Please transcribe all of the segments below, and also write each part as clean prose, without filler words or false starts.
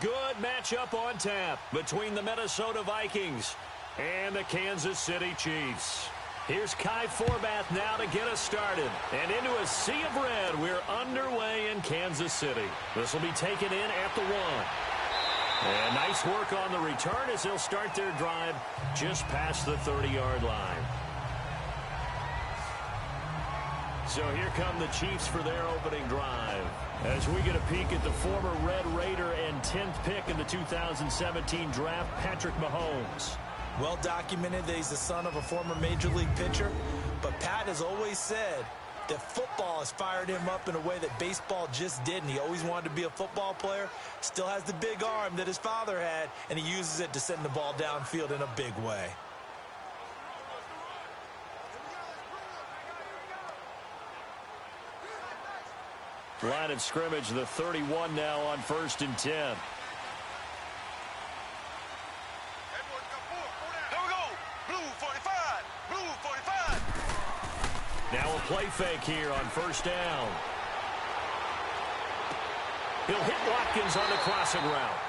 good matchup on tap between the Minnesota Vikings and the Kansas City Chiefs. Here's Kai Forbath now to get us started. And into a sea of red, we're underway in Kansas City. This will be taken in at the 1. And nice work on the return as they'll start their drive just past the 30-yard line. So here come the Chiefs for their opening drive. As we get a peek at the former Red Raider and 10th pick in the 2017 draft, Patrick Mahomes. Well documented that he's the son of a former Major League pitcher, but Pat has always said that football has fired him up in a way that baseball just didn't. He always wanted to be a football player, still has the big arm that his father had, and he uses it to send the ball downfield in a big way. Line of scrimmage, the 31 now on 1st and 10. Now a play fake here on 1st down. He'll hit Watkins on the crossing route.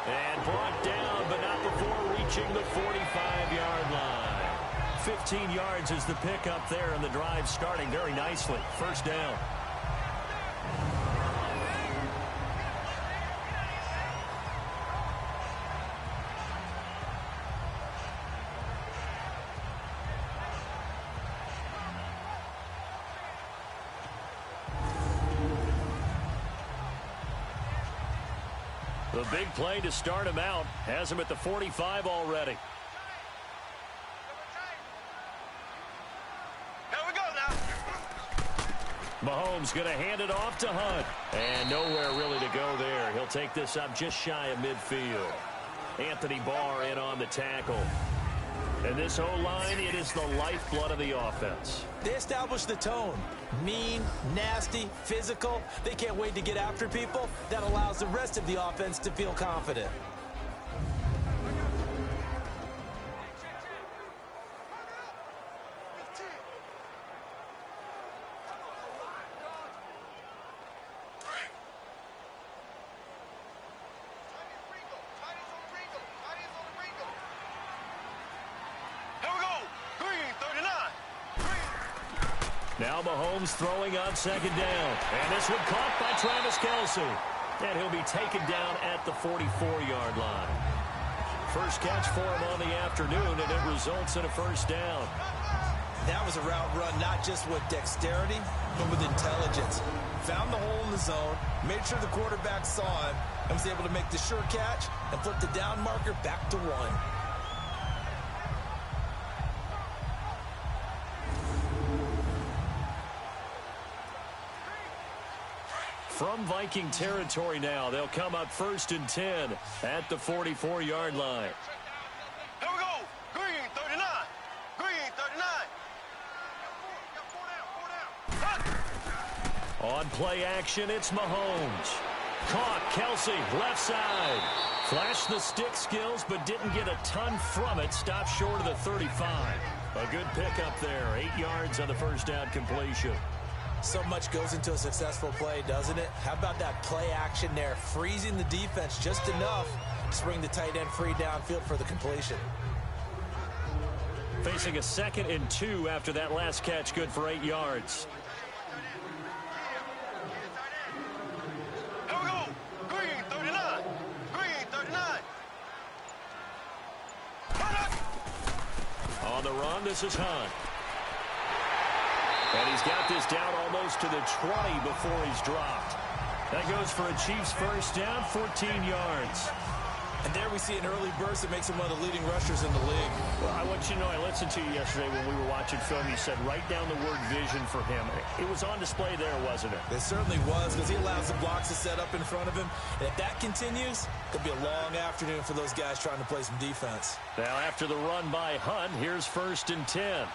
And brought down, but not before reaching the 45-yard line. 15 yards is the pickup there, and the drive starting very nicely. 1st down. The big play to start him out has him at the 45 already. Here we go now. Mahomes going to hand it off to Hunt. And nowhere really to go there. He'll take this up just shy of midfield. Anthony Barr in on the tackle. And this O-line, it is the lifeblood of the offense. They established the tone. Mean, nasty, physical. They can't wait to get after people. That allows the rest of the offense to feel confident. Now Mahomes throwing on 2nd down. And this one caught by Travis Kelce. And he'll be taken down at the 44-yard line. First catch for him on the afternoon, and it results in a 1st down. That was a route run not just with dexterity, but with intelligence. Found the hole in the zone, made sure the quarterback saw him, and was able to make the sure catch and flip the down marker back to 1. From Viking territory now, they'll come up 1st and 10 at the 44-yard line. Here we go. Green 39. Green 39. On play action, it's Mahomes. Caught, Kelce, left side. Flashed the stick skills, but didn't get a ton from it. Stopped short of the 35. A good pickup there. 8 yards on the 1st down completion. So much goes into a successful play, doesn't it? How about that play action there? Freezing the defense just enough to bring the tight end free downfield for the completion. Facing a 2nd and 2 after that last catch, good for 8 yards. Here we go. Green 39. Green 39. On the run, this is Hunt. And he's got this down almost to the 20 before he's dropped. That goes for a Chiefs 1st down, 14 yards. And there we see an early burst that makes him one of the leading rushers in the league. Well, I want you to know, I listened to you yesterday when we were watching film. You said write down the word vision for him. It was on display there, wasn't it? It certainly was, because he allows the blocks to set up in front of him. And if that continues, it'll be a long afternoon for those guys trying to play some defense. Now, after the run by Hunt, here's 1st and 10.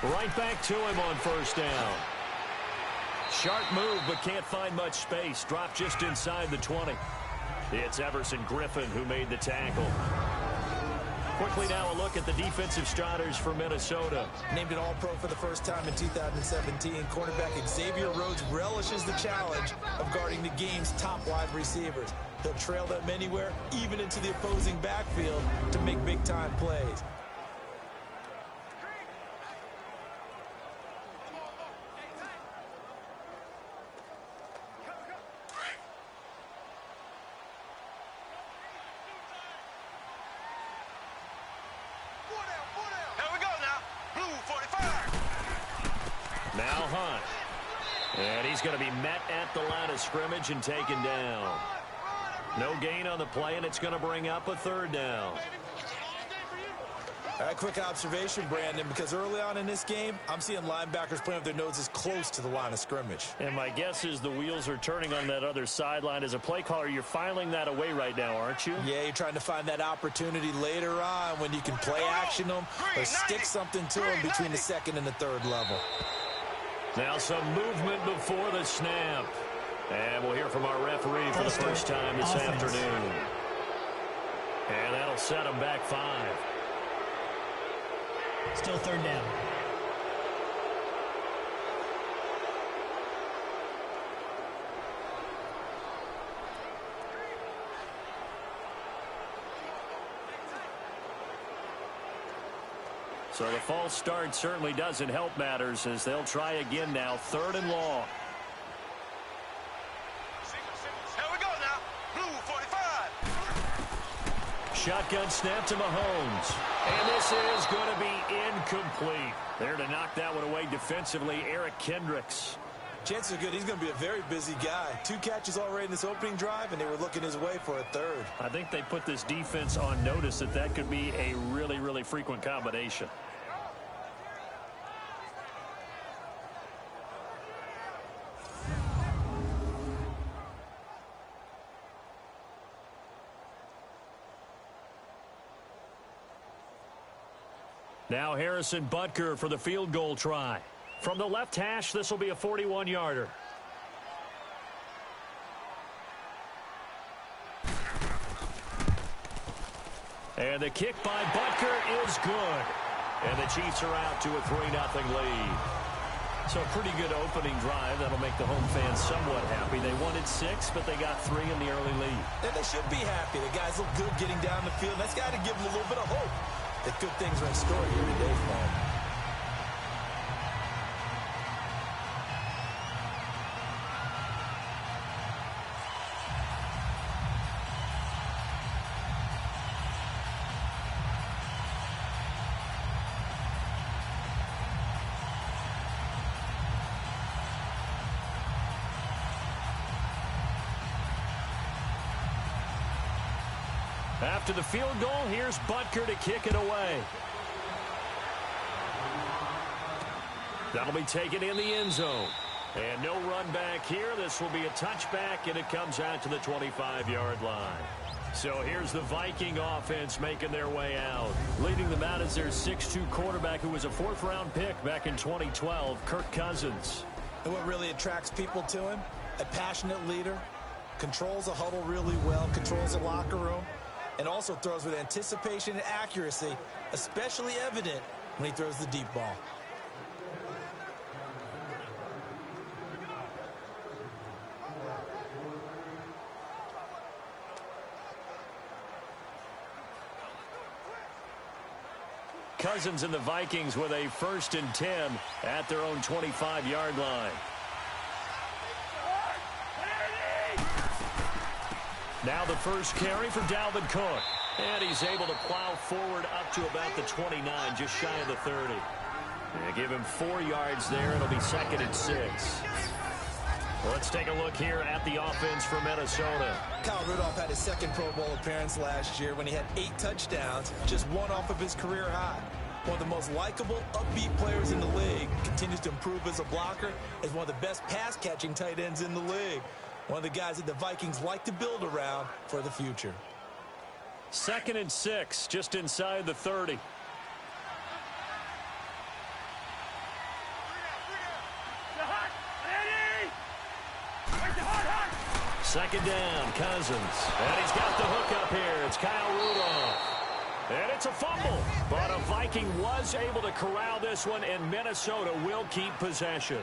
Right back to him on 1st down. Sharp move, but can't find much space. Dropped just inside the 20. It's Everson Griffin who made the tackle. Quickly now a look at the defensive starters for Minnesota. Named an All-Pro for the first time in 2017, cornerback Xavier Rhodes relishes the challenge of guarding the game's top wide receivers. He'll trail them anywhere, even into the opposing backfield, to make big-time plays. Now Hunt. And he's going to be met at the line of scrimmage and taken down. No gain on the play, and it's going to bring up a third down. All right, quick observation, Brandon, because early on in this game, I'm seeing linebackers playing with their noses close to the line of scrimmage. And my guess is the wheels are turning on that other sideline. As a play caller, you're filing that away right now, aren't you? Yeah, you're trying to find that opportunity later on when you can play action them or stick something to them between the second and the third level. Now some movement before the snap. And we'll hear from our referee for the first time this afternoon. And that'll set them back 5. Still third down. So the false start certainly doesn't help matters as they'll try again now. 3rd and long. Here we go now. Blue 45. Shotgun snap to Mahomes. And this is going to be incomplete. There to knock that one away defensively, Eric Kendricks. Chances are good he's going to be a very busy guy. 2 catches already in this opening drive, and they were looking his way for a third. I think they put this defense on notice that that could be a really, really frequent combination. Now Harrison Butker for the field goal try. From the left hash, this will be a 41-yarder. And the kick by Butker is good. And the Chiefs are out to a 3-0 lead. So a pretty good opening drive. That'll make the home fans somewhat happy. They wanted 6, but they got 3 in the early lead. And they should be happy. The guys look good getting down the field. That's got to give them a little bit of hope that good things are in store here today for them. After the field goal, here's Butker to kick it away. That'll be taken in the end zone. And no run back here. This will be a touchback, and it comes out to the 25-yard line. So here's the Viking offense making their way out. Leading them out is their 6'2 quarterback who was a 4th-round pick back in 2012, Kirk Cousins. And what really attracts people to him? A passionate leader, controls a huddle really well, controls the locker room, and also throws with anticipation and accuracy, especially evident when he throws the deep ball. Cousins and the Vikings with a 1st and 10 at their own 25-yard line. Now the first carry for Dalvin Cook. And he's able to plow forward up to about the 29, just shy of the 30. They give him 4 yards there. It'll be 2nd and 6. Let's take a look here at the offense for Minnesota. Kyle Rudolph had his 2nd Pro Bowl appearance last year when he had 8 touchdowns, just 1 off of his career high. One of the most likable, upbeat players in the league, continues to improve as a blocker, is one of the best pass-catching tight ends in the league. One of the guys that the Vikings like to build around for the future. 2nd and 6, just inside the 30. Second down, Cousins. And he's got the hook up here. It's Kyle Rudolph. And it's a fumble. But a Viking was able to corral this one, and Minnesota will keep possession.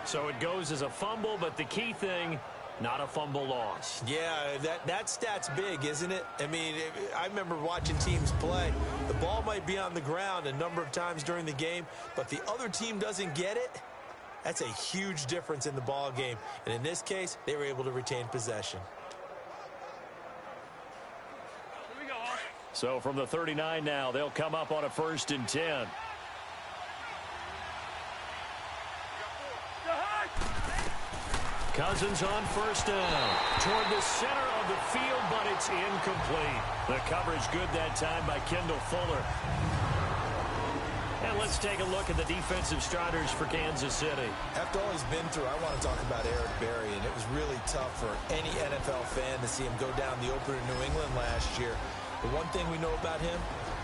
So it goes as a fumble, but the key thing, not a fumble loss. Yeah, that stat's big, isn't it? I mean, I remember watching teams play. The ball might be on the ground a number of times during the game, but the other team doesn't get it. That's a huge difference in the ball game. And in this case, they were able to retain possession. So from the 39 now, they'll come up on a 1st and 10. Cousins on 1st down. Toward the center of the field, but it's incomplete. The coverage good that time by Kendall Fuller. And let's take a look at the defensive starters for Kansas City. After all he's been through, I want to talk about Eric Berry, and it was really tough for any NFL fan to see him go down the opener in New England last year. The one thing we know about him,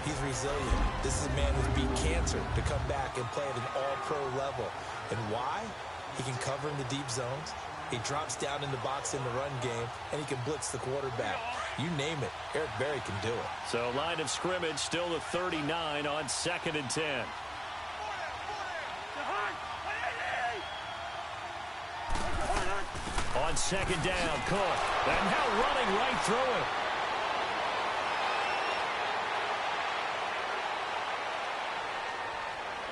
he's resilient. This is a man who's beat cancer to come back and play at an all-pro level. And why? He can cover in the deep zones. He drops down in the box in the run game, and he can blitz the quarterback. You name it, Eric Berry can do it. So line of scrimmage still the 39 on 2nd and 10. On 2nd down, Cook. And now running right through it.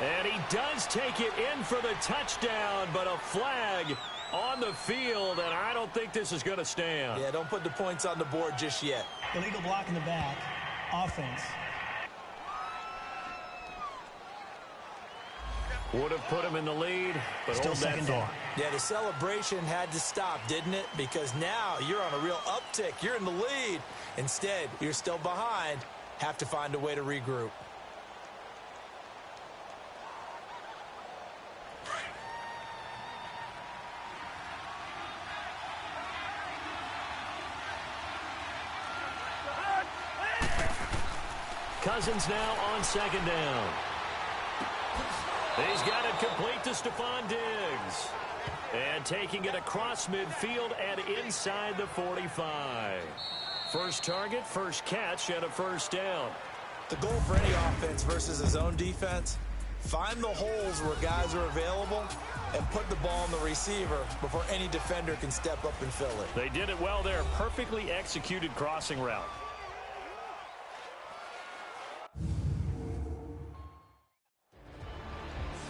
And he does take it in for the touchdown, but a flag on the field, and I don't think this is going to stand. Yeah, don't put the points on the board just yet. Illegal block in the back. Offense. Would have put him in the lead, but Still hold that thought. Yeah, the celebration had to stop, didn't it? Because now you're on a real uptick. You're in the lead. Instead, you're still behind. Have to find a way to regroup. Cousins now on 2nd down. He's got it complete to Stephon Diggs. And taking it across midfield and inside the 45. First target, first catch, and a 1st down. The goal for any offense versus his own defense, find the holes where guys are available and put the ball on the receiver before any defender can step up and fill it. They did it well there. Perfectly executed crossing route.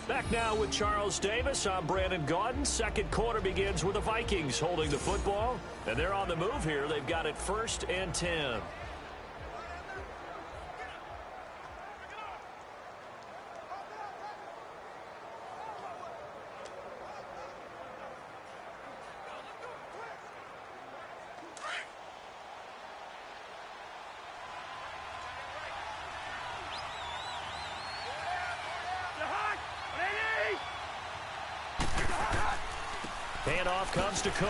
Back now with Charles Davis. I'm Brandon Gaudin. Second quarter begins with the Vikings holding the football. And they're on the move here. They've got it 1st and 10. Handoff comes to Cook.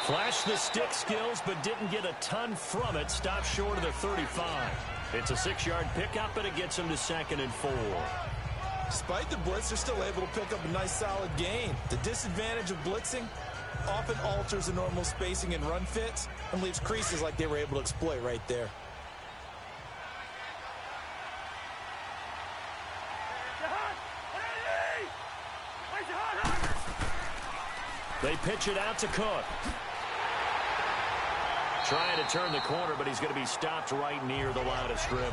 Flashed the stick skills, but didn't get a ton from it. Stopped short of the 35. It's a 6-yard pickup, and it gets him to 2nd and 4. Despite the blitz, they're still able to pick up a nice solid gain. The disadvantage of blitzing often alters the normal spacing and run fits and leaves creases like they were able to exploit right there. They pitch it out to Cook. Trying to turn the corner, but he's going to be stopped right near the line of scrimmage.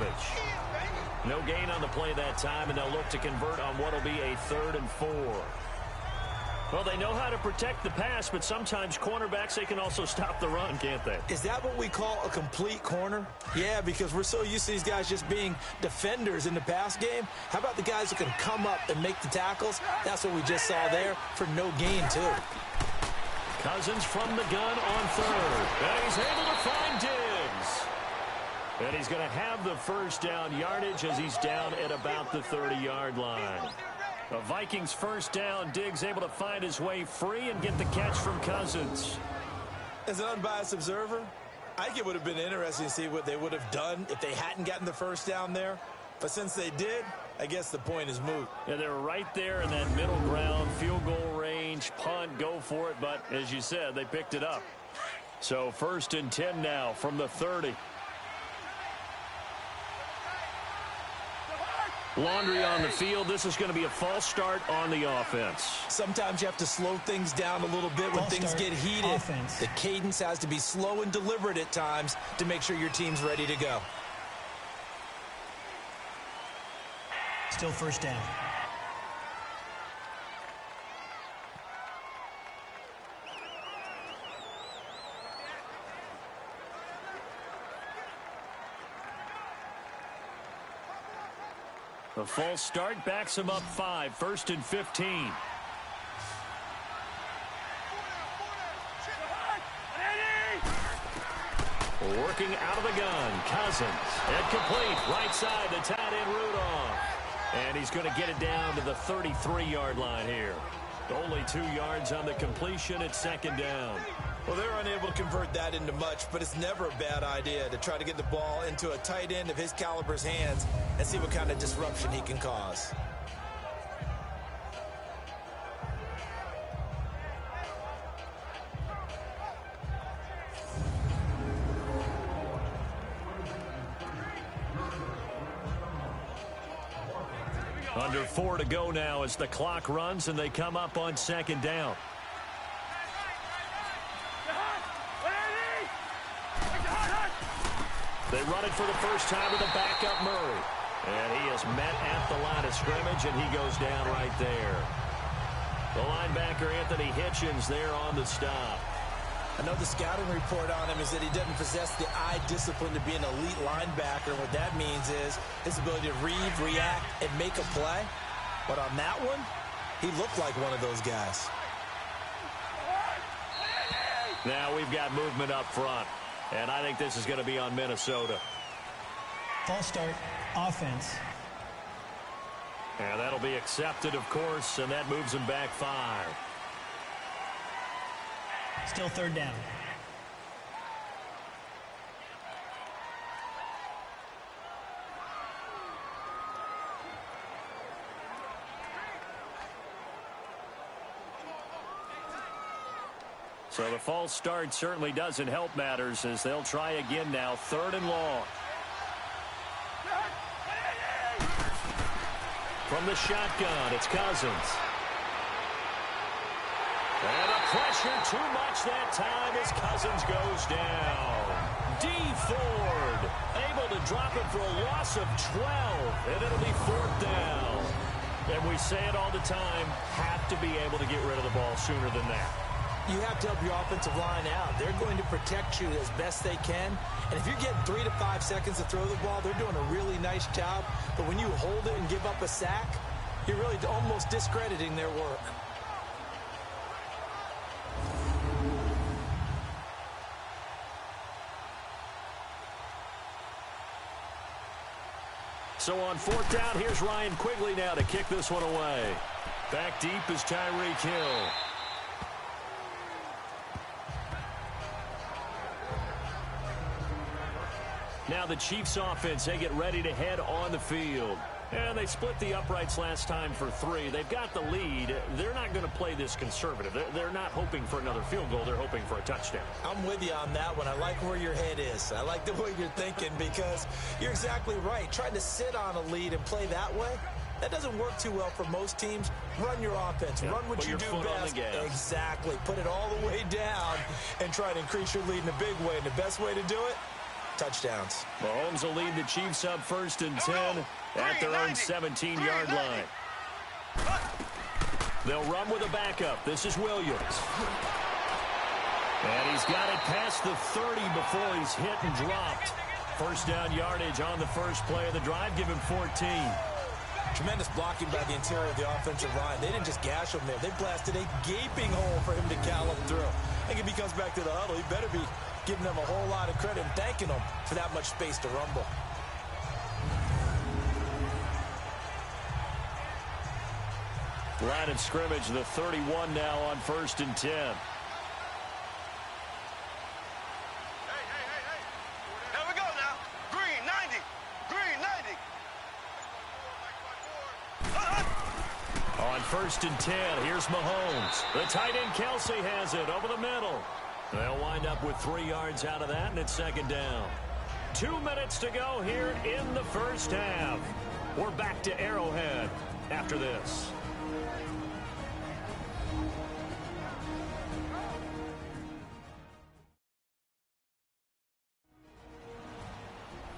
No gain on the play that time, and they'll look to convert on what will be a 3rd and 4. Well, they know how to protect the pass, but sometimes cornerbacks, they can also stop the run, can't they? Is that what we call a complete corner? Yeah, because we're so used to these guys just being defenders in the pass game. How about the guys who can come up and make the tackles? That's what we just saw there for no gain, too. Cousins from the gun on 3rd. And he's able to find Diggs. And he's going to have the 1st down yardage as he's down at about the 30-yard line. The Vikings 1st down. Diggs able to find his way free and get the catch from Cousins. As an unbiased observer, I think it would have been interesting to see what they would have done if they hadn't gotten the 1st down there. But since they did, I guess the point is moot. Yeah, they're right there in that middle ground, field goal range, punt, go for it. But as you said, they picked it up. So 1st and 10 now from the 30. Laundry on the field. This is going to be a false start on the offense. Sometimes you have to slow things down a little bit when things get heated. Offense. The cadence has to be slow and deliberate at times to make sure your team's ready to go. Still first down. The false start backs him up 5, 1st and 15. Working out of the gun, Cousins. And complete, right side, the tight end Rudolph. And he's going to get it down to the 33-yard line here. Only 2 yards on the completion at 2nd down. Well, they're unable to convert that into much, but it's never a bad idea to try to get the ball into a tight end of his caliber's hands and see what kind of disruption he can cause. Under 4 to go now as the clock runs and they come up on 2nd down. They run it for the first time with a backup Murray. And he is met at the line of scrimmage, and he goes down right there. The linebacker, Anthony Hitchens, there on the stop. I know the scouting report on him is that he doesn't possess the eye discipline to be an elite linebacker. What that means is his ability to read, react, and make a play. But on that one, he looked like one of those guys. Now we've got movement up front. And I think this is going to be on Minnesota. False start, offense. And that'll be accepted, of course, and that moves him back 5. Still 3rd down. So the false start certainly doesn't help matters as they'll try again now. 3rd and long. From the shotgun, it's Cousins. And a pressure too much that time as Cousins goes down. D. Ford able to drop it for a loss of 12, and it'll be 4th down. And we say it all the time, have to be able to get rid of the ball sooner than that. You have to help your offensive line out. They're going to protect you as best they can. And if you're getting 3 to 5 seconds to throw the ball, they're doing a really nice job. But when you hold it and give up a sack, you're really almost discrediting their work. So on 4th down, here's Ryan Quigley now to kick this one away. Back deep is Tyreek Hill. Now the Chiefs offense, they get ready to head on the field. And they split the uprights last time for 3. They've got the lead. They're not going to play this conservative. They're not hoping for another field goal. They're hoping for a touchdown. I'm with you on that one. I like where your head is. I like the way you're thinking because you're exactly right. Trying to sit on a lead and play that way, that doesn't work too well for most teams. Run your offense. Yeah, run what you do best. Exactly. Put it all the way down and try to increase your lead in a big way. And the best way to do it, touchdowns. Mahomes will lead the Chiefs up 1st and 10 at their own 17-yard line. They'll run with a backup. This is Williams. And he's got it past the 30 before he's hit and dropped. 1st down yardage on the first play of the drive. Give him 14. Tremendous blocking by the interior of the offensive line. They didn't just gash him there. They blasted a gaping hole for him to gallop through. I think if he comes back to the huddle, he better be giving them a whole lot of credit and thanking them for that much space to rumble. Line of scrimmage, the 31 now on 1st and 10. Hey. There we go now. Green, 90. Green, 90. On 1st and 10, here's Mahomes. The tight end Kelsey has it over the middle. They'll wind up with 3 yards out of that, and it's 2nd down. 2 minutes to go here in the first half. We're back to Arrowhead after this.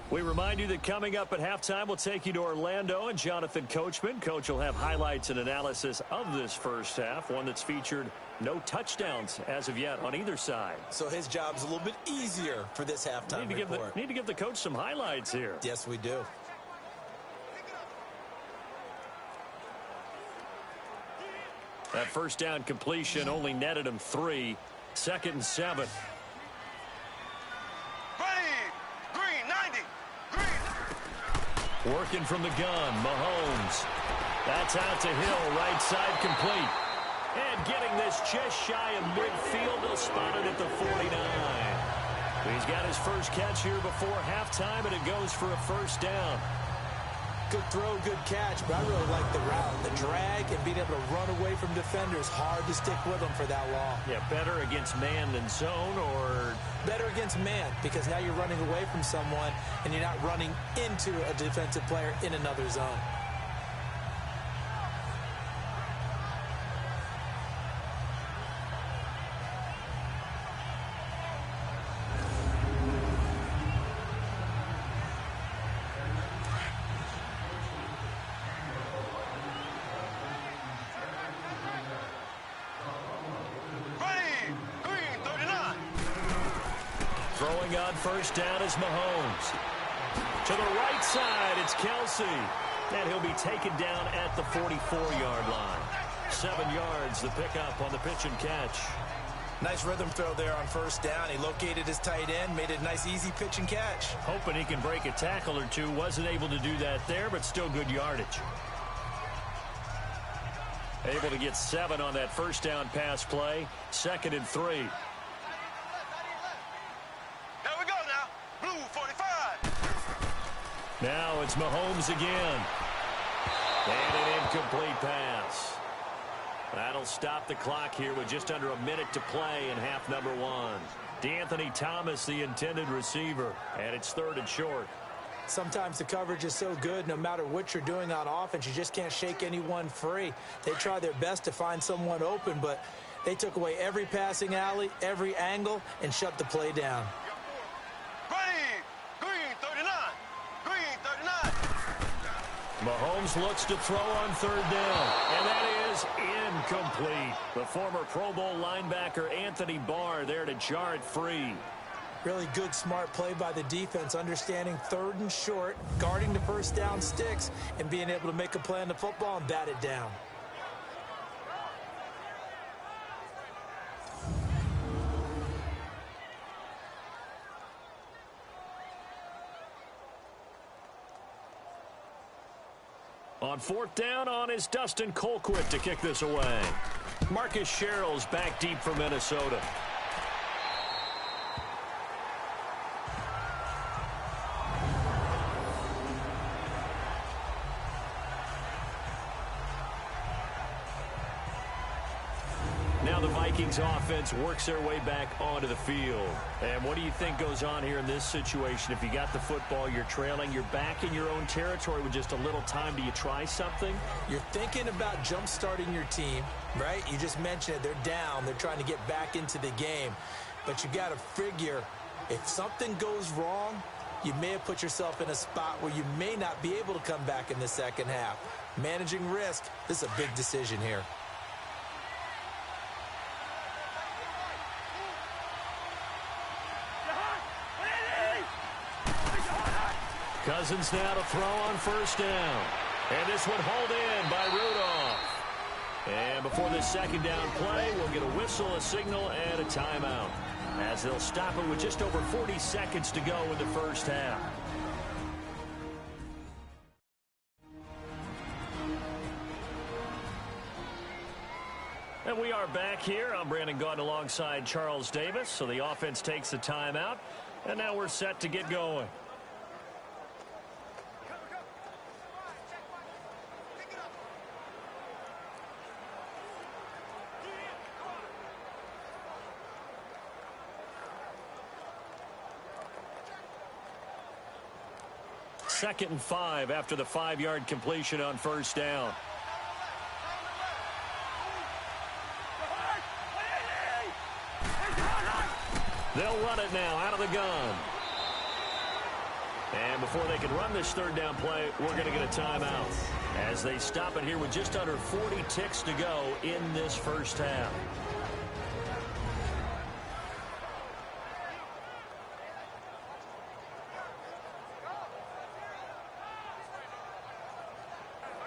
We remind you that coming up at halftime, we'll take you to Orlando and Jonathan Coachman. Coach will have highlights and analysis of this first half, one that's featured no touchdowns as of yet on either side. So his job's a little bit easier for this halftime report. Need to give the coach some highlights here. Yes, we do. That first down completion only netted him 3. 2nd and 7. Working from the gun, Mahomes. That's out to Hill, right side complete. And getting this just shy of midfield, they'll spot it at the 49. He's got his first catch here before halftime, and it goes for a first down. Good throw, good catch, but I really like the route. The drag and being able to run away from defenders, hard to stick with them for that long. Yeah, better against man than zone, or? Better against man, because now you're running away from someone and you're not running into a defensive player in another zone. Throwing on first down is Mahomes. To the right side, it's Kelsey. And he'll be taken down at the 44-yard line. 7 yards, the pickup on the pitch and catch. Nice rhythm throw there on first down. He located his tight end, made it a nice, easy pitch and catch. Hoping he can break a tackle or two. Wasn't able to do that there, but still good yardage. Able to get 7 on that first down pass play. 2nd and 3. Now it's Mahomes again. And an incomplete pass. That'll stop the clock here with just under a minute to play in half number 1. DeAnthony Thomas, the intended receiver, and it's 3rd and short. Sometimes the coverage is so good, no matter what you're doing on offense, you just can't shake anyone free. They try their best to find someone open, but they took away every passing alley, every angle, and shut the play down. Mahomes looks to throw on 3rd down, and that is incomplete. The former Pro Bowl linebacker Anthony Barr there to jar it free. Really good, smart play by the defense, understanding 3rd and short, guarding the first down sticks, and being able to make a play on the football and bat it down. On 4th down on is Dustin Colquitt to kick this away. Marcus Sherrill's back deep for Minnesota. Now the Vikings offense works their way back onto the field. And what do you think goes on here in this situation? If you got the football, you're trailing, you're back in your own territory with just a little time. Do you try something? You're thinking about jump-starting your team, right? You just mentioned it. They're down. They're trying to get back into the game. But you got to figure, if something goes wrong, you may have put yourself in a spot where you may not be able to come back in the second half. Managing risk, this is a big decision here. Cousins now to throw on first down. And this one hauled in by Rudolph. And before this second down play, we'll get a whistle, a signal, and a timeout, as they'll stop it with just over 40 seconds to go in the first half. And we are back here. I'm Brandon Gaudin alongside Charles Davis. So the offense takes the timeout, and now we're set to get going. 2nd and 5 after the 5-yard completion on first down. They'll run it now out of the gun. And before they can run this 3rd down play, we're going to get a timeout as they stop it here with just under 40 ticks to go in this first half.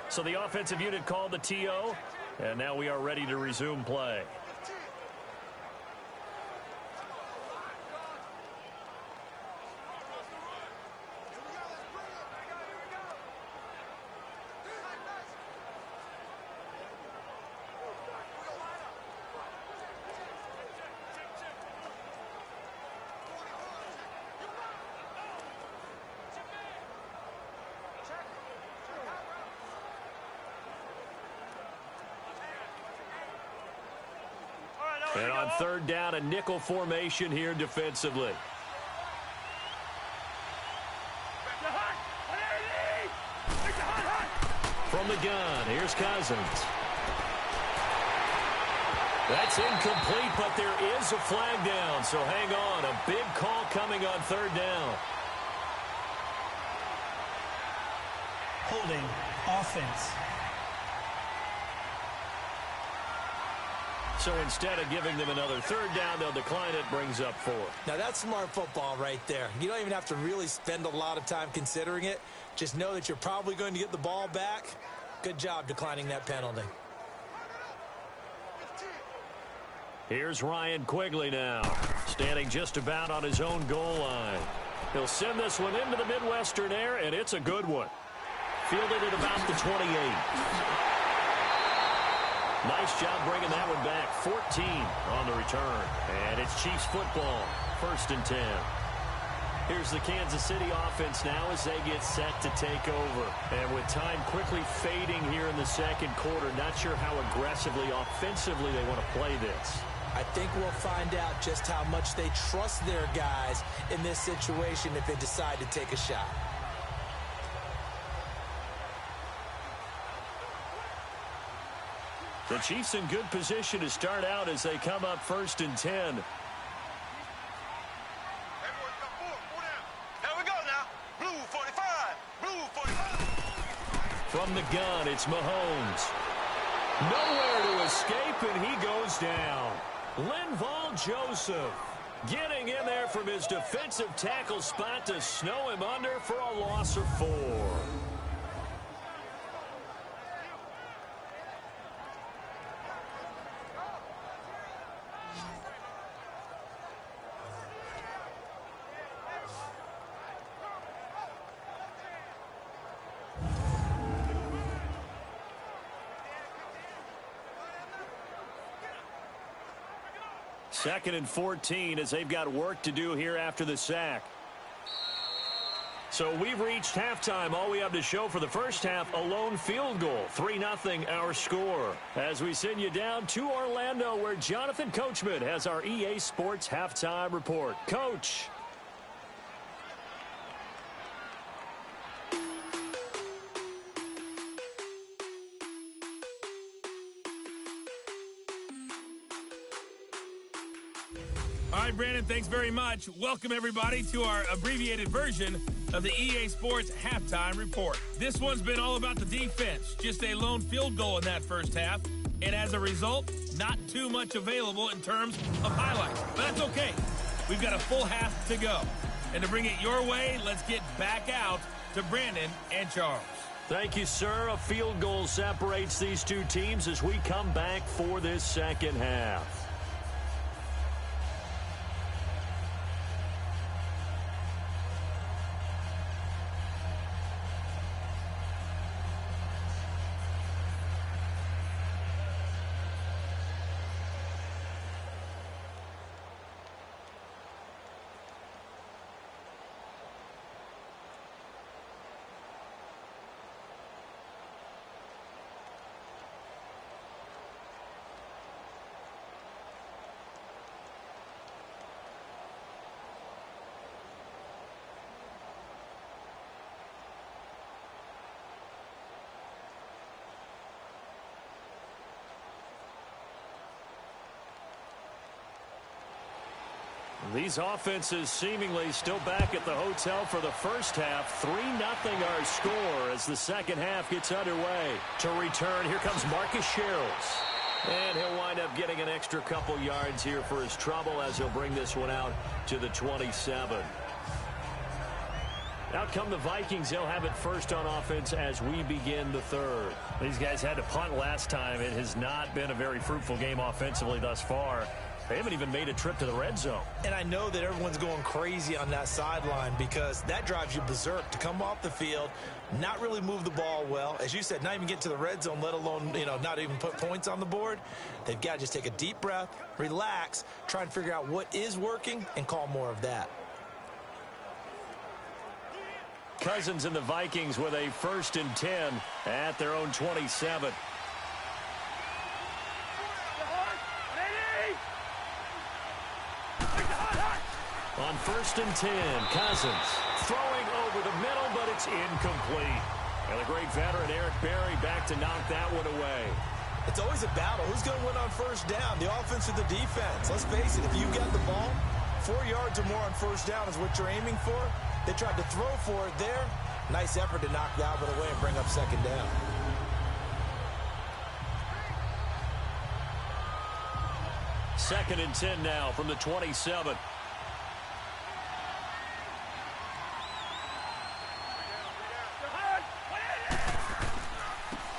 So the offensive unit called the TO, and now we are ready to resume play. And on 3rd down, a nickel formation here defensively. From the gun, here's Cousins. That's incomplete, but there is a flag down, so hang on. A big call coming on 3rd down. Holding offense. So instead of giving them another 3rd down, they'll decline it, brings up 4. Now, that's smart football right there. You don't even have to really spend a lot of time considering it. Just know that you're probably going to get the ball back. Good job declining that penalty. Here's Ryan Quigley now, standing just about on his own goal line. He'll send this one into the Midwestern air, and it's a good one. Fielded at about the 28. Nice job bringing that one back. 14 on the return. And it's Chiefs football. 1st and 10. Here's the Kansas City offense now as they get set to take over. And with time quickly fading here in the 2nd quarter, not sure how aggressively, offensively they want to play this. I think we'll find out just how much they trust their guys in this situation if they decide to take a shot. The Chiefs in good position to start out as they come up 1st and 10. Here we go now. Blue 45. Blue 45. From the gun, it's Mahomes. Nowhere to escape, and he goes down. Linval Joseph getting in there from his defensive tackle spot to snow him under for a loss of 4. Second and 14 as they've got work to do here after the sack. So we've reached halftime. All we have to show for the first half, a lone field goal. 3-0 our score. As we send you down to Orlando where Jonathan Coachman has our EA Sports halftime report. Coach. All right, Brandon, thanks very much. Welcome, everybody, to our abbreviated version of the EA Sports Halftime Report. This one's been all about the defense. Just a lone field goal in that first half. And as a result, not too much available in terms of highlights. But that's okay. We've got a full half to go. And to bring it your way, let's get back out to Brandon and Charles. Thank you, sir. A field goal separates these two teams as we come back for this second half. These offenses seemingly still back at the hotel for the first half. 3-0 our score as the second half gets underway. To return, here comes Marcus Sherrills. And he'll wind up getting an extra couple yards here for his trouble as he'll bring this one out to the 27. Out come the Vikings. They'll have it first on offense as we begin the third. These guys had to punt last time. It has not been a very fruitful game offensively thus far. They haven't even made a trip to the red zone. And I know that everyone's going crazy on that sideline because that drives you berserk to come off the field, not really move the ball well. As you said, not even get to the red zone, let alone, not even put points on the board. They've got to just take a deep breath, relax, try and figure out what is working and call more of that. Cousins and the Vikings with a 1st and 10 at their own 27. On 1st and 10, Cousins throwing over the middle, but it's incomplete. And the great veteran Eric Berry back to knock that one away. It's always a battle. Who's going to win on 1st down, the offense or the defense? Let's face it, if you got the ball, 4 yards or more on 1st down is what you're aiming for. They tried to throw for it there. Nice effort to knock that one away and bring up 2nd down. Second and 10 now from the 27.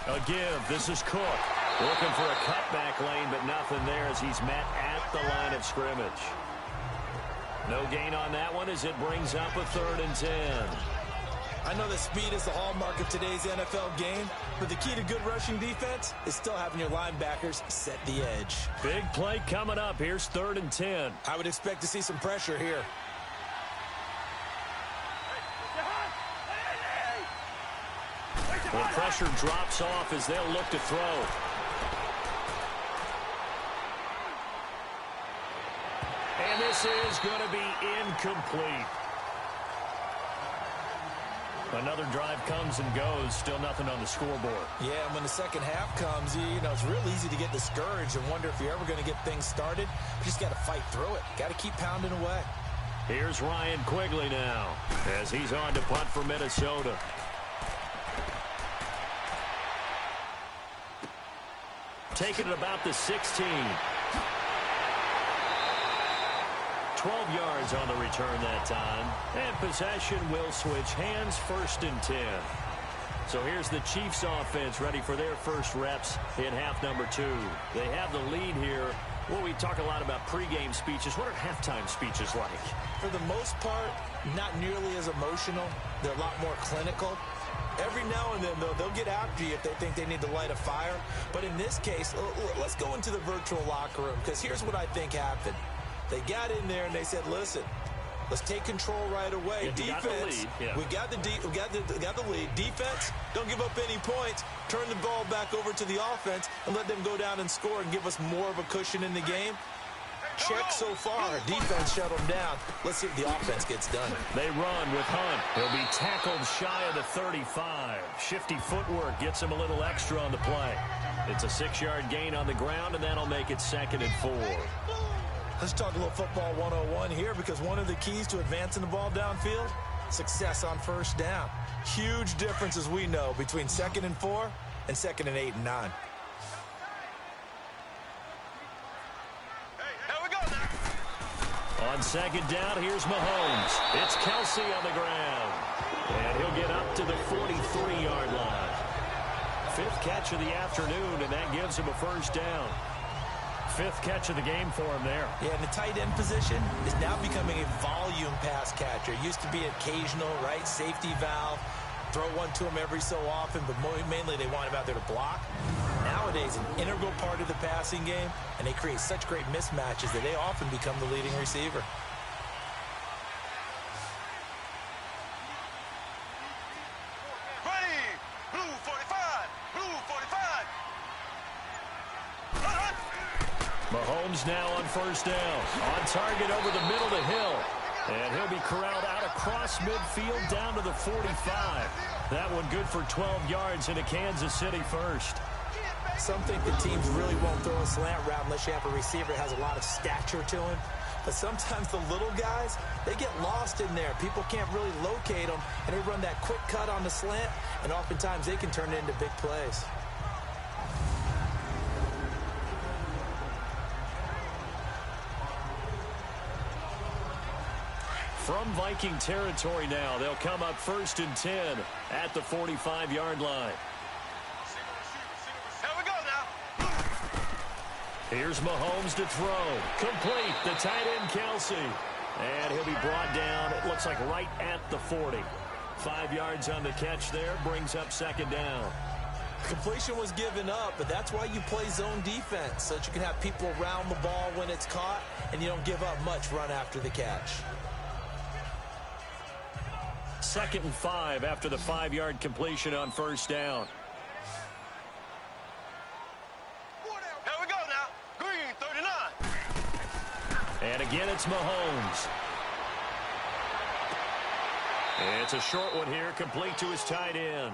A give. This is Cook. Looking for a cutback lane, but nothing there as he's met at the line of scrimmage. No gain on that one as it brings up a 3rd and 10. I know that speed is the hallmark of today's NFL game, but the key to good rushing defense is still having your linebackers set the edge. Big play coming up. Here's 3rd and 10. I would expect to see some pressure here. Well, pressure drops off as they'll look to throw. And this is going to be incomplete. Another drive comes and goes. Still nothing on the scoreboard. Yeah, and when the second half comes, it's real easy to get discouraged and wonder if you're ever going to get things started. You just got to fight through it. Got to keep pounding away. Here's Ryan Quigley now as he's on to punt for Minnesota. Taking it about the 16. 12 yards on the return that time. And possession will switch hands, 1st and 10. So here's the Chiefs offense ready for their first reps in half number 2. They have the lead here. Well, we talk a lot about pregame speeches. What are halftime speeches like? For the most part, not nearly as emotional. They're a lot more clinical. Every now and then, though, they'll get after you if they think they need to light a fire. But in this case, let's go into the virtual locker room, because here's what I think happened. They got in there and they said, listen, let's take control right away. Defense, we got the lead. Defense, don't give up any points. Turn the ball back over to the offense and let them go down and score and give us more of a cushion in the game. Check so far. Defense shut them down. Let's see if the offense gets done. They run with Hunt. He'll be tackled shy of the 35. Shifty footwork gets him a little extra on the play. It's a 6-yard gain on the ground, and that'll make it 2nd and 4. Let's talk a little football 101 here, because one of the keys to advancing the ball downfield, success on 1st down. Huge difference, as we know, between 2nd and 4 and 2nd and 8 and 9. On 2nd down, here's Mahomes. It's Kelsey on the ground. And he'll get up to the 43-yard line. 5th catch of the afternoon, and that gives him a 1st down. 5th catch of the game for him there. Yeah, and the tight end position is now becoming a volume pass catcher. It used to be occasional, right? Safety valve. Throw one to him every so often, but mainly they want him out there to block. Nowadays, an integral part of the passing game, and they create such great mismatches that they often become the leading receiver. Ready! Blue 45! Blue 45! Mahomes now on 1st down. On target over the middle to Hill. And he'll be corralled out across midfield down to the 45. That one good for 12 yards into Kansas City 1st. Some think the teams really won't throw a slant route unless you have a receiver that has a lot of stature to him. But sometimes the little guys, they get lost in there. People can't really locate them, and they run that quick cut on the slant, and oftentimes they can turn it into big plays. From Viking territory now, they'll come up 1st and 10 at the 45-yard line. Here we go now. Here's Mahomes to throw. Complete. The tight end, Kelsey. And he'll be brought down, it looks like right at the 40. 5 yards on the catch there, brings up 2nd down. Completion was given up, but that's why you play zone defense, so that you can have people around the ball when it's caught, and you don't give up much run after the catch. 2nd and 5 after the 5-yard completion on 1st down. Here we go now. Green, 39. And again, it's Mahomes. It's a short one here, complete to his tight end.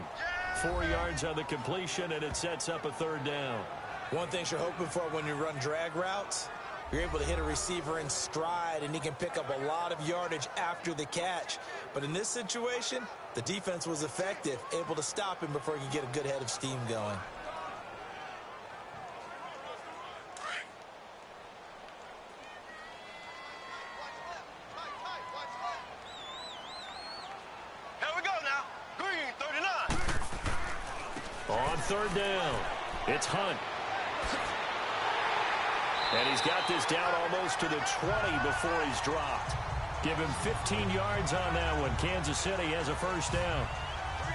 4 yards on the completion, and it sets up a 3rd down. One thing you're hoping for when you run drag routes, you're able to hit a receiver in stride, and he can pick up a lot of yardage after the catch. But in this situation, the defense was effective, able to stop him before he could get a good head of steam going. Here we go now. Green, 39. On 3rd down, it's Hunt. And he's got this down almost to the 20 before he's dropped. Give him 15 yards on that one. Kansas City has a 1st down.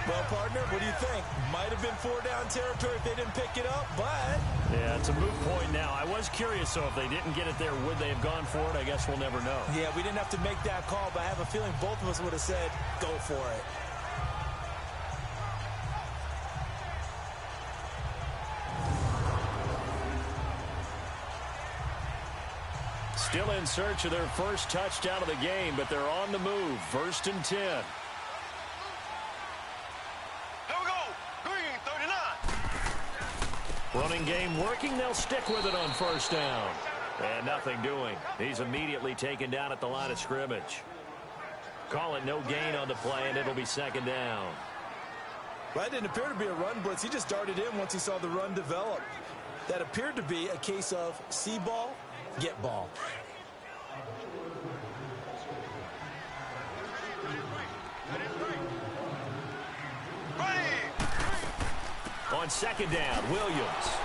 Well, partner, what do you think? Might have been 4-down territory if they didn't pick it up, but... Yeah, it's a moot point now. I was curious, so if they didn't get it there, would they have gone for it? I guess we'll never know. Yeah, we didn't have to make that call, but I have a feeling both of us would have said, go for it. Still in search of their first touchdown of the game, but they're on the move. 1st and 10. Here we go. Green, 39. Running game working. They'll stick with it on 1st down. And nothing doing. He's immediately taken down at the line of scrimmage. Call it no gain on the play, and it'll be 2nd down. Well, that didn't appear to be a run blitz. He just darted in once he saw the run develop. That appeared to be a case of see ball, get ball. On 2nd down, Williams.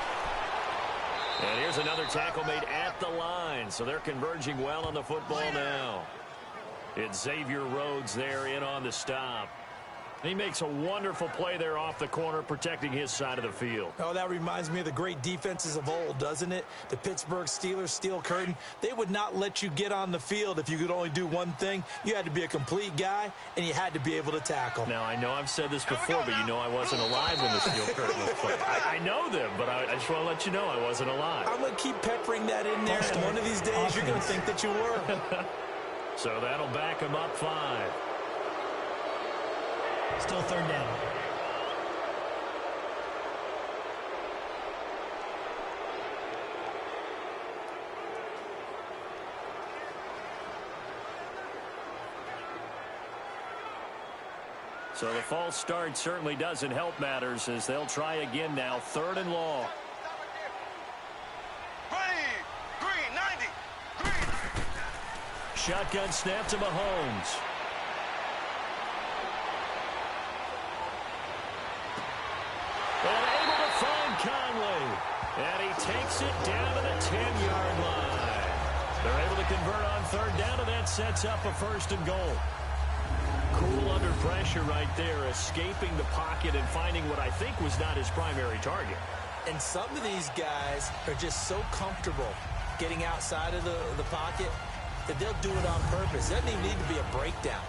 And here's another tackle made at the line, so they're converging well on the football now. It's Xavier Rhodes there in on the stop. He makes a wonderful play there off the corner, protecting his side of the field. Oh, that reminds me of the great defenses of old, doesn't it? The Pittsburgh Steelers steel curtain. They would not let you get on the field if you could only do one thing. You had to be a complete guy, and you had to be able to tackle. Now, I know I've said this before, but you know I wasn't alive when the steel curtain was put. I know them, but I just want to let you know I wasn't alive. I'm going to keep peppering that in there, and one of these days you're going to think that you were. So that'll back him up 5. Still 3rd down. So the false start certainly doesn't help matters as they'll try again now. 3rd and long. Green, 90. Green. Shotgun snap to Mahomes. And able to find Conley. And he takes it down to the 10-yard line. They're able to convert on 3rd down, and that sets up a 1st and goal. Cool under pressure right there, escaping the pocket and finding what I think was not his primary target. And some of these guys are just so comfortable getting outside of the pocket that they'll do it on purpose. It doesn't even need to be a breakdown.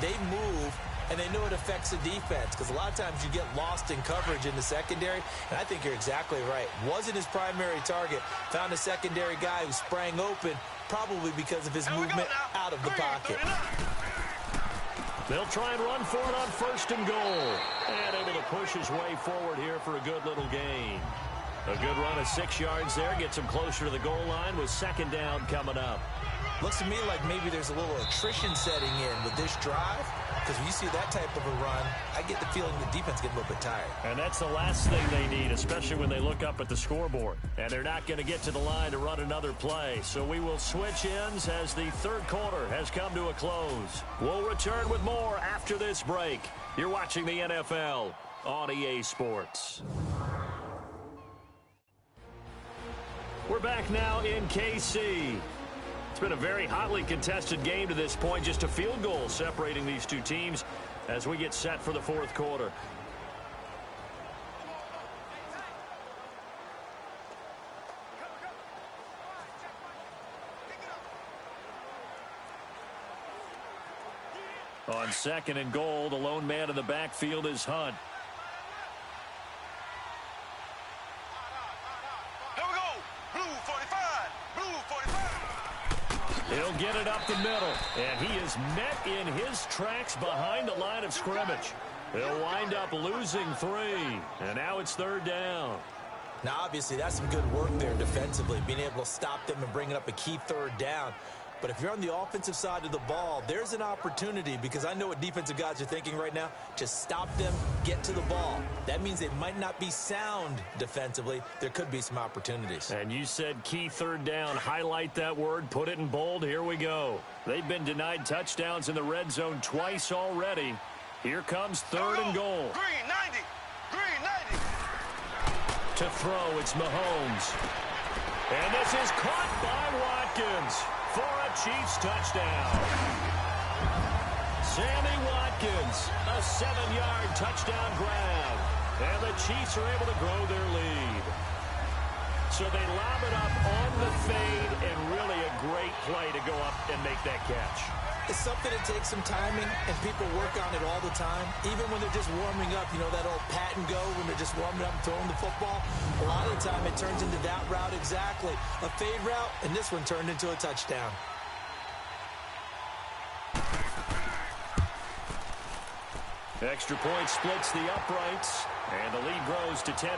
They move, and they know it affects the defense, because a lot of times you get lost in coverage in the secondary, and I think you're exactly right. Wasn't his primary target. Found a secondary guy who sprang open, probably because of his movement out of the pocket. They'll try and run for it on 1st and goal. And able to push his way forward here for a good little gain. A good run of 6 yards there. Gets him closer to the goal line with 2nd down coming up. Looks to me like maybe there's a little attrition setting in with this drive, because when you see that type of a run, I get the feeling the defense gets a little bit tired. And that's the last thing they need, especially when they look up at the scoreboard. And they're not going to get to the line to run another play. So we will switch ends as the third quarter has come to a close. We'll return with more after this break. You're watching the NFL on EA Sports. We're back now in KC. It's been a very hotly contested game to this point. Just a field goal separating these two teams as we get set for the fourth quarter. On second and goal, the lone man in the backfield is Hunt. He'll get it up the middle, and he is met in his tracks behind the line of scrimmage. He'll wind up losing 3, and now it's third down. Now, obviously, that's some good work there defensively, being able to stop them and bringing up a key third down. But if you're on the offensive side of the ball, there's an opportunity, because I know what defensive guys are thinking right now. Just stop them, get to the ball. That means they might not be sound defensively. There could be some opportunities. And you said key third down. Highlight that word. Put it in bold. Here we go. They've been denied touchdowns in the red zone twice already. Here comes third and goal. Green 90. Green 90. To throw, it's Mahomes. And this is caught by Watkins for a Chiefs touchdown. Sammy Watkins, a 7-yard touchdown grab. And the Chiefs are able to grow their lead. So they lob it up on the fade, and really a great play to go up and make that catch. It's something that takes some timing, and people work on it all the time. Even when they're just warming up, you know, that old pat and go when they're just warming up and throwing the football. A lot of the time it turns into that route exactly. A fade route, and this one turned into a touchdown. Extra point splits the uprights, and the lead grows to 10-0.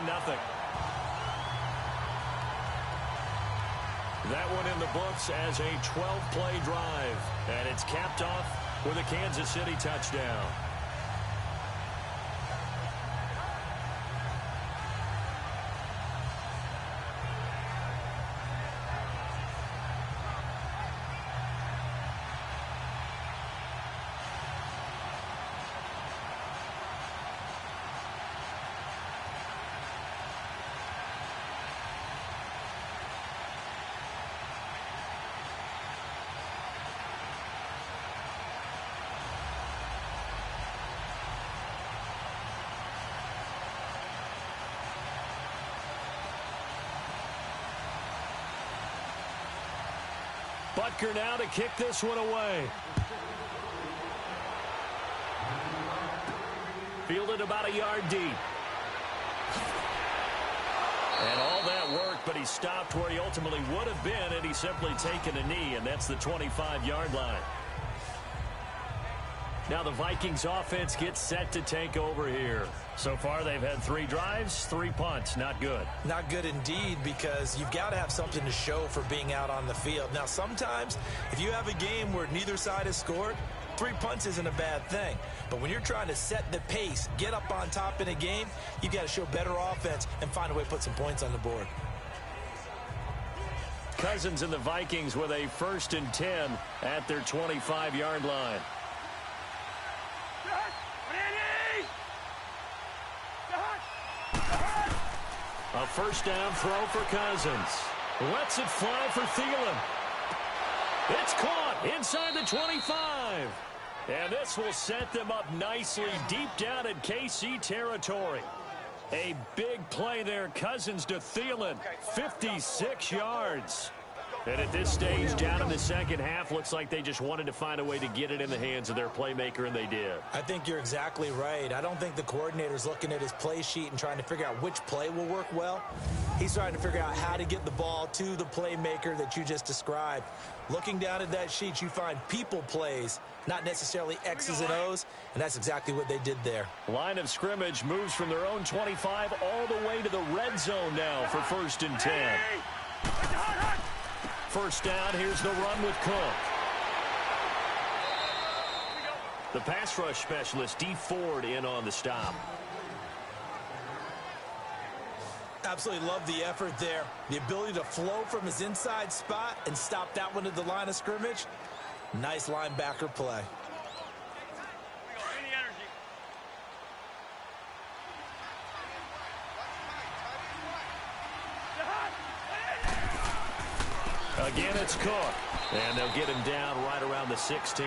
That one in the books as a 12-play drive, and it's capped off with a Kansas City touchdown. Butker now to kick this one away. Fielded about a yard deep. And all that work, but he stopped where he ultimately would have been, and he's simply taken a knee, and that's the 25-yard line. Now the Vikings offense gets set to take over here. So far they've had 3 drives, 3 punts. Not good. Not good indeed, because you've got to have something to show for being out on the field. Now sometimes if you have a game where neither side has scored, 3 punts isn't a bad thing. But when you're trying to set the pace, get up on top in a game, you've got to show better offense and find a way to put some points on the board. Cousins and the Vikings with a 1st and 10 at their 25-yard line. A first down throw for Cousins. Lets it fly for Thielen. It's caught inside the 25. And this will set them up nicely deep down in KC territory. A big play there. Cousins to Thielen. 56 yards. And at this stage, down in the second half, looks like they just wanted to find a way to get it in the hands of their playmaker, and they did. I think you're exactly right. I don't think the coordinator's looking at his play sheet and trying to figure out which play will work well. He's trying to figure out how to get the ball to the playmaker that you just described. Looking down at that sheet, you find people plays, not necessarily X's and O's, and that's exactly what they did there. Line of scrimmage moves from their own 25 all the way to the red zone now for 1st and 10. First down, here's the run with Cook. The pass rush specialist, D. Ford, in on the stop. Absolutely love the effort there. The ability to flow from his inside spot and stop that one at the line of scrimmage. Nice linebacker play. Again, it's Cook. And they'll get him down right around the 16.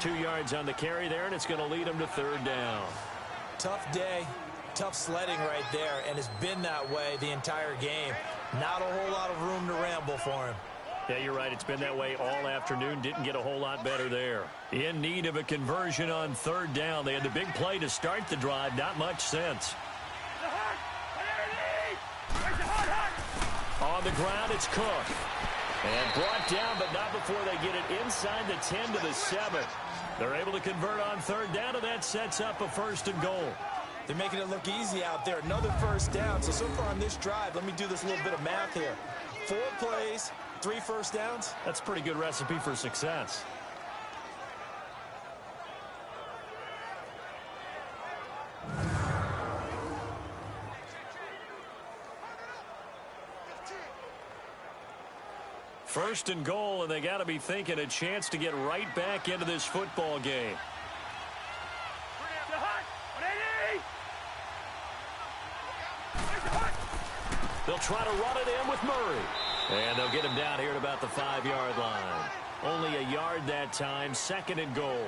2 yards on the carry there, and it's going to lead him to third down. Tough day, tough sledding right there, and it's been that way the entire game. Not a whole lot of room to ramble for him. Yeah, you're right. It's been that way all afternoon. Didn't get a whole lot better there. In need of a conversion on third down. They had the big play to start the drive. Not much sense. On the ground, it's Cook. And brought down, but not before they get it inside the 10 to the 7. They're able to convert on third down, and that sets up a 1st and goal. They're making it look easy out there. Another first down. So far on this drive, let me do this little bit of math here. 4 plays, 3 first downs. That's a pretty good recipe for success. First and goal, and they got to be thinking a chance to get right back into this football game. They'll try to run it in with Murray. And they'll get him down here at about the 5-yard line. Only a yard that time, 2nd and goal.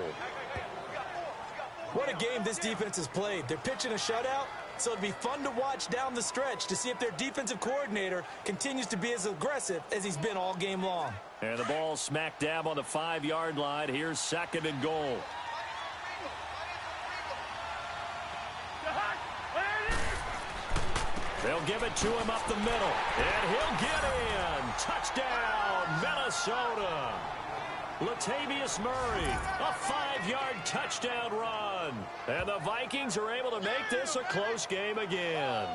What a game this defense has played. They're pitching a shutout, so it'll be fun to watch down the stretch to see if their defensive coordinator continues to be as aggressive as he's been all game long. And the ball smack dab on the 5-yard line. Here's 2nd and goal. They'll give it to him up the middle. And he'll get in. Touchdown, Minnesota. Latavius Murray, a 5-yard touchdown run. And the Vikings are able to make this a close game again.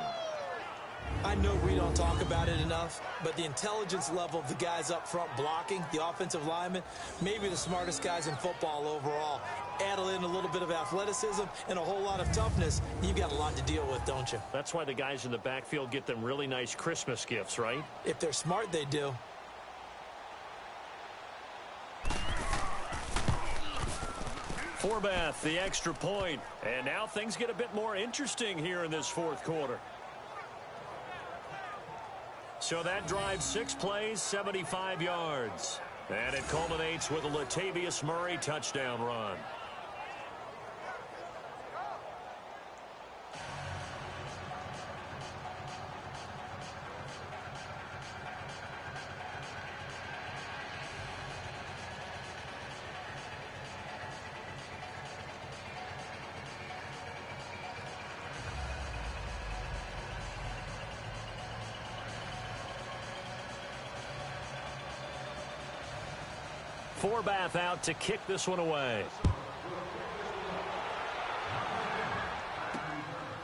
I know we don't talk about it enough, but the intelligence level of the guys up front blocking, the offensive linemen, maybe the smartest guys in football overall. Add in a little bit of athleticism and a whole lot of toughness, you've got a lot to deal with, don't you? That's why the guys in the backfield get them really nice Christmas gifts, right? If they're smart, they do. Forbath, the extra point. And now things get a bit more interesting here in this 4th quarter. So that drives 6 plays, 75 yards. And it culminates with a Latavius Murray touchdown run. Forbath out to kick this one away.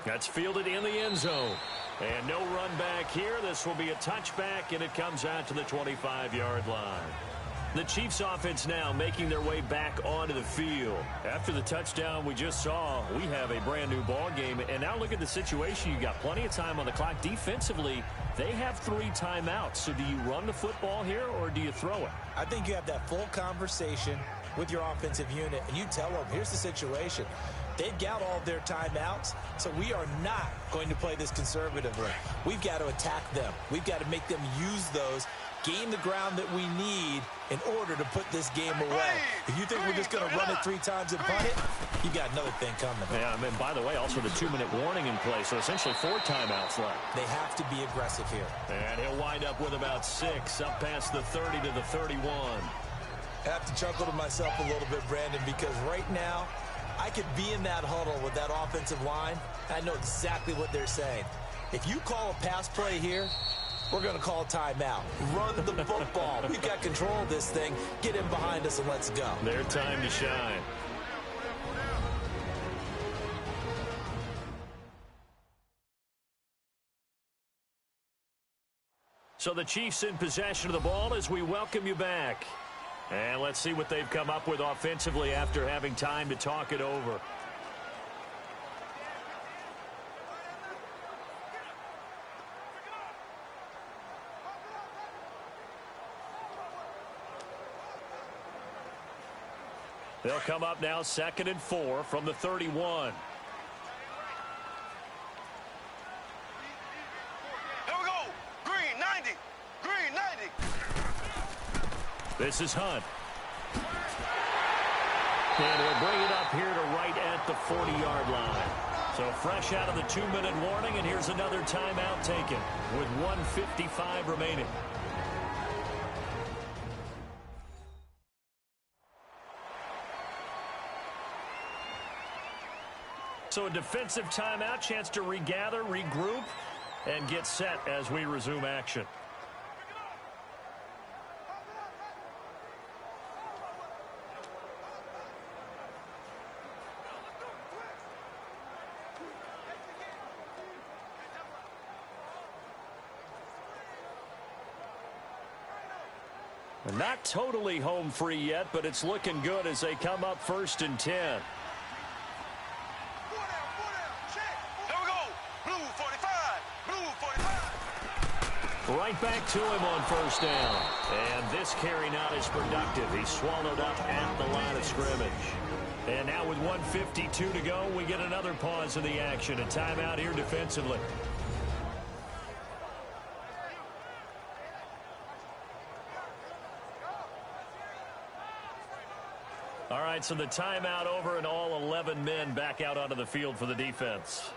That's fielded in the end zone. And no run back here. This will be a touchback, and it comes out to the 25-yard line. The Chiefs offense now making their way back onto the field. After the touchdown we just saw, we have a brand new ball game. And now look at the situation. You got plenty of time on the clock. Defensively, they have 3 timeouts. So do you run the football here or do you throw it? I think you have that full conversation with your offensive unit, and you tell them, here's the situation. They've got all of their timeouts, so we are not going to play this conservatively. We've got to attack them. We've got to make them use those, gain the ground that we need in order to put this game away. If you think we're just going to run it 3 times and punt it, you got another thing coming. Yeah, I mean, by the way, also the 2-minute warning in play, so essentially 4 timeouts left. They have to be aggressive here. And he'll wind up with about 6, up past the 30 to the 31. I have to chuckle to myself a little bit, Brandon, because right now, I could be in that huddle with that offensive line. I know exactly what they're saying. If you call a pass play here, we're going to call a timeout. Run the football. We've got control of this thing. Get in behind us and let's go. Their time to shine. So the Chiefs in possession of the ball as we welcome you back. And let's see what they've come up with offensively after having time to talk it over. They'll come up now 2nd and 4 from the 31. Here we go. Green 90. Green 90. This is Hunt. And he'll bring it up here to right at the 40-yard line. So fresh out of the 2-minute warning, and here's another timeout taken with 1:55 remaining. So a defensive timeout, chance to regather, regroup, and get set as we resume action. Not totally home free yet, but it's looking good as they come up 1st and 10. Right back to him on 1st down. And this carry not as productive. He's swallowed up at the line of scrimmage. And now with 1:52 to go, we get another pause in the action. A timeout here defensively. All right, so the timeout over and all 11 men back out onto the field for the defense.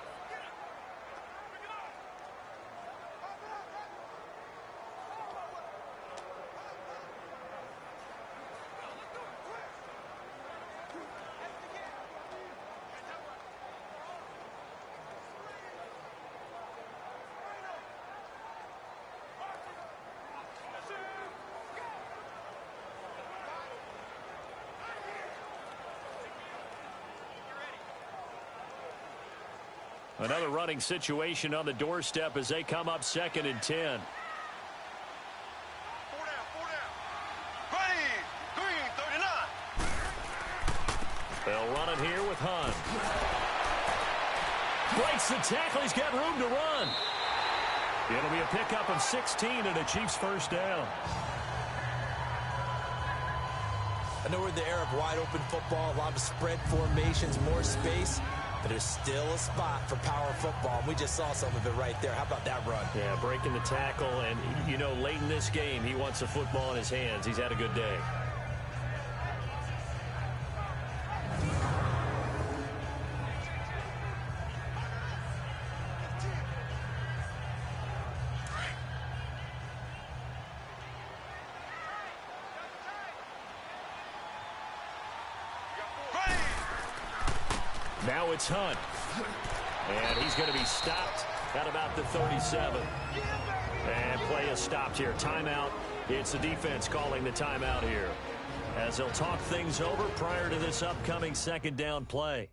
Another running situation on the doorstep as they come up 2nd and 10. 4 down, 4 down. Ready. Green 39. They'll run it here with Hunt. Breaks the tackle. He's got room to run. It'll be a pickup of 16 and a Chiefs 1st down. I know we're in the era of wide open football, a lot of spread formations, more space. But there's still a spot for power football. We just saw some of it right there. How about that run? Yeah, breaking the tackle. And, you know, late in this game, he wants the football in his hands. He's had a good day. Now it's Hunt. And he's going to be stopped at about the 37. And play is stopped here. Timeout. It's the defense calling the timeout here, as they'll talk things over prior to this upcoming 2nd down play.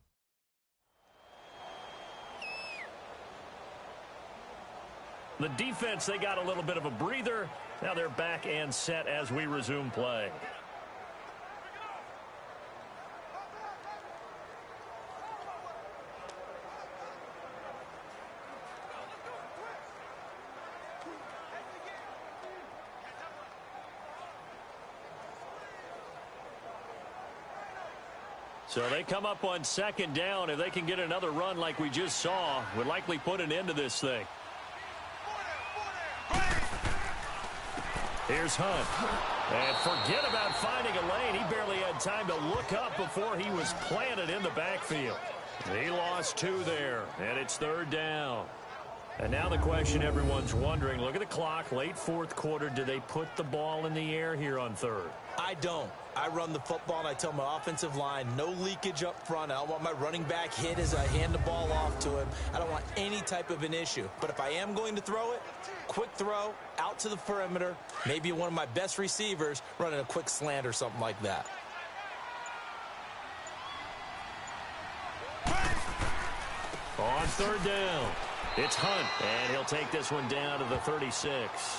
The defense, they got a little bit of a breather. Now they're back and set as we resume play. So they come up on 2nd down. If they can get another run like we just saw, would likely put an end to this thing. Here's Hunt. And forget about finding a lane. He barely had time to look up before he was planted in the backfield. He lost 2 there, and it's 3rd down. And now the question everyone's wondering, look at the clock, late 4th quarter, do they put the ball in the air here on 3rd? I don't. I run the football, and I tell my offensive line, no leakage up front. I don't want my running back hit as I hand the ball off to him. I don't want any type of an issue. But if I am going to throw it, quick throw, out to the perimeter, maybe one of my best receivers running a quick slant or something like that. On 3rd down, it's Hunt, and he'll take this one down to the 36.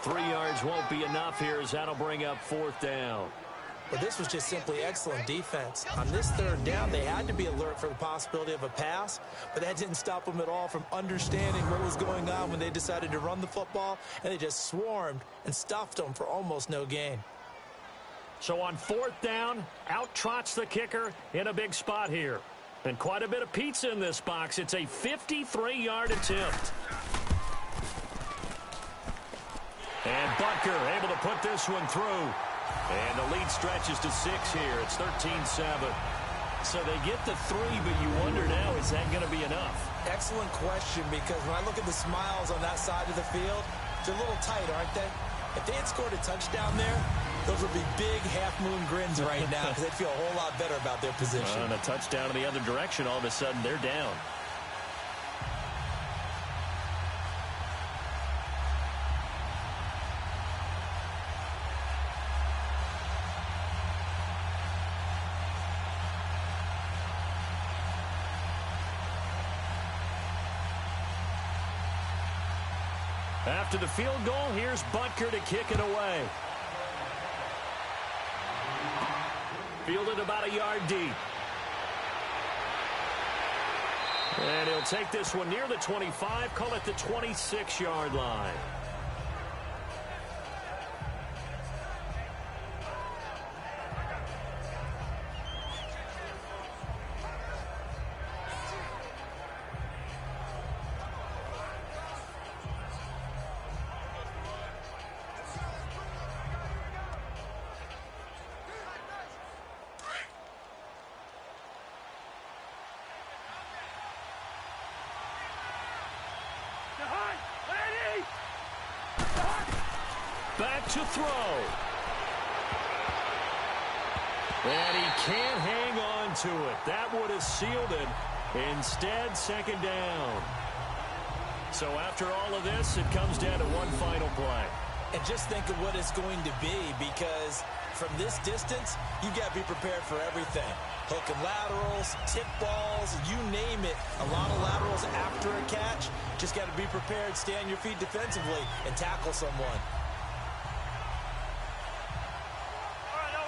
3 yards won't be enough here as that'll bring up 4th down. But this was just simply excellent defense. On this 3rd down, they had to be alert for the possibility of a pass, but that didn't stop them at all from understanding what was going on when they decided to run the football, and they just swarmed and stuffed them for almost no gain. So on 4th down, out trots the kicker in a big spot here. And quite a bit of pizza in this box. It's a 53-yard attempt. And Butker able to put this one through. And the lead stretches to 6 here. It's 13-7. So they get the 3, but you wonder now, is that going to be enough? Excellent question, because when I look at the smiles on that side of the field, they're a little tight, aren't they? If they had scored a touchdown there, those would be big half-moon grins right now because they'd feel a whole lot better about their position. And a touchdown in the other direction, all of a sudden they're down. After the field goal, here's Butker to kick it away. Fielded about a yard deep. And he'll take this one near the 25, call it the 26-yard line. Back to throw. And he can't hang on to it. That would have sealed it. Instead, 2nd down. So after all of this, it comes down to one final play. And just think of what it's going to be, because from this distance, you got to be prepared for everything. Hook and laterals, tip balls, you name it. A lot of laterals after a catch. Just got to be prepared, stay on your feet defensively, and tackle someone.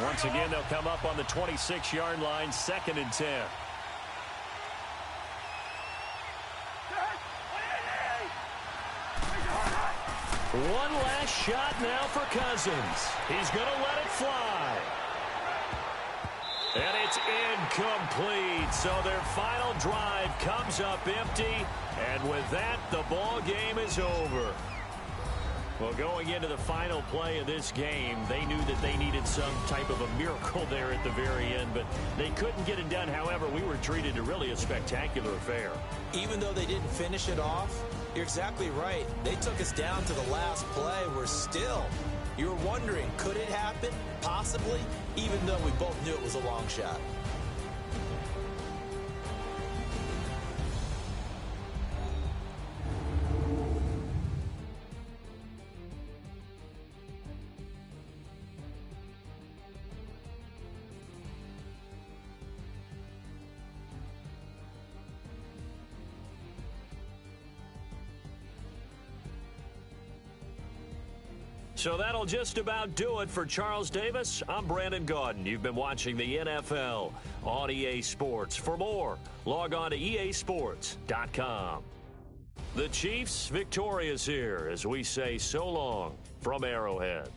Once again, they'll come up on the 26-yard line, 2nd and 10. One last shot now for Cousins. He's going to let it fly. And it's incomplete. So their final drive comes up empty. And with that, the ball game is over. Well, going into the final play of this game, they knew that they needed some type of a miracle there at the very end, but they couldn't get it done. However, we were treated to really a spectacular affair. Even though they didn't finish it off, you're exactly right. They took us down to the last play. We're still, you're wondering, could it happen? Possibly, even though we both knew it was a long shot. So that'll just about do it for Charles Davis. I'm Brandon Gaudin. You've been watching the NFL on EA Sports. For more, log on to easports.com. The Chiefs victorious here as we say so long from Arrowhead.